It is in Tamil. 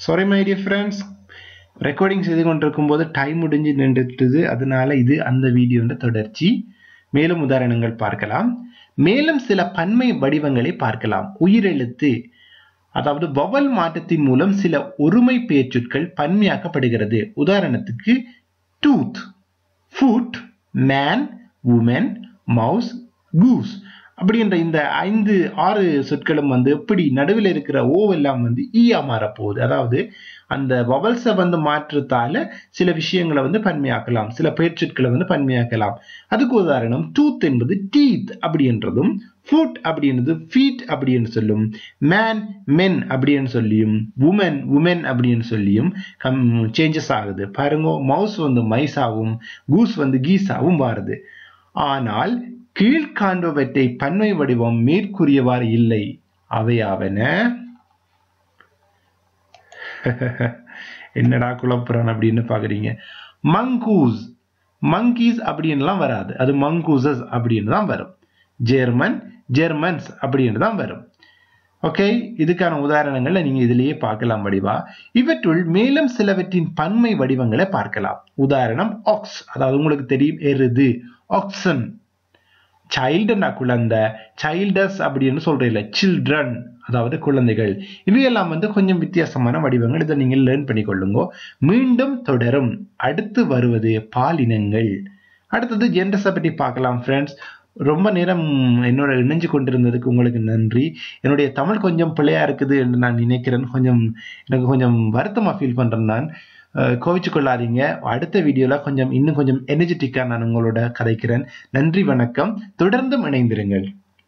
Sorry my dear friends, recording செய்து கொண்டிருக்கும் போது டைம் முடிஞ்சு நின்றுட்டுது. அதனால இது அந்த வீடியோட தொடர்ச்சி. மேலும் உதாரணங்கள் பார்க்கலாம். மேலும் சில பன்மை வடிவங்களை பார்க்கலாம். உயிரெழுத்து அதாவது வவல் மாற்றத்தின் மூலம் சில ஒருமை பெயர்ச்சொற்கள் பன்மையாக்கப்படுகிறது. உதாரணத்துக்கு tooth, foot, man, woman, mouse, goose அப்படின்ற இந்த 5-6 சொற்களும் எப்படி நடுவில் இருக்கிற ஓவெல்லாம் ஈயா மாறப்போகுது. அதாவது அந்த வவல்ஸை மாற்றத்தால சில விஷயங்களை பன்மையாக்கலாம், சில பெயர்ச்சொற்களை பன்மையாக்கலாம். அதுக்கு உதாரணம் டூத் என்பது டீத் அப்படின்றதும், ஃபுட் அப்படின்றது ஃபீட் அப்படின்னு சொல்லும், மேன் மென் அப்படின்னு சொல்லியும், உமன் உமன் அப்படின்னு சொல்லியும் சேஞ்சஸ் ஆகுது. பாருங்க, மவுஸ் மைஸாவும் கூஸ் கீஸாவும் மாறுது. ஆனால் கீழ்காண்பவற்றை பன்மை வடிவம் மேற்கூறியவாறு இல்லை. அவையாவன என்னடா குழப்பறான் அப்படின்னு பாக்குறீங்க. மங்கூஸ், மங்கீஸ் அப்படின்லாம் வராது, அது மங்கூசஸ் அப்படின்னு தான் வரும். ஜெர்மன், ஜெர்மன்ஸ் அப்படின்னு தான் வரும். ஓகே, இதுக்கான உதாரணங்களை நீங்க இதுலயே பார்க்கலாம் வடிவா. இவற்றுள் மேலும் சிலவற்றின் பன்மை வடிவங்களை பார்க்கலாம். உதாரணம் ஆக்ஸ், அதாவது உங்களுக்கு தெரியும் எருது, ஆக்சன். சைல்டுனா குழந்தை, சைல்டஸ் அப்படின்னு சொல்றீங்க, சில்ட்ரன் அதாவது குழந்தைகள். இவையெல்லாம் கொஞ்சம் வித்தியாசமான வடிவங்கள். இதை நீங்கள் லேர்ன் பண்ணிக்கொள்ளுங்க. மீண்டும் தொடரும். அடுத்து வருவது பாலினங்கள். அடுத்தது ஜெண்டர்ஸை பற்றி பார்க்கலாம் ஃப்ரெண்ட்ஸ். ரொம்ப நேரம் என்னோட இணைஞ்சு கொண்டிருந்ததுக்கு உங்களுக்கு நன்றி. என்னுடைய தமிழ் கொஞ்சம் பிழையா இருக்குது என்று நான் நினைக்கிறேன். எனக்கு கொஞ்சம் வருத்தமா ஃபீல் பண்றேன். நான் கோவிச்சு கொள்ளாதீங்க. அடுத்த வீடியோல இன்னும் கொஞ்சம் எனர்ஜெட்டிக்கா நான் உங்களோட கதைக்கிறேன். நன்றி, வணக்கம். தொடர்ந்து இணைந்திருங்கள்.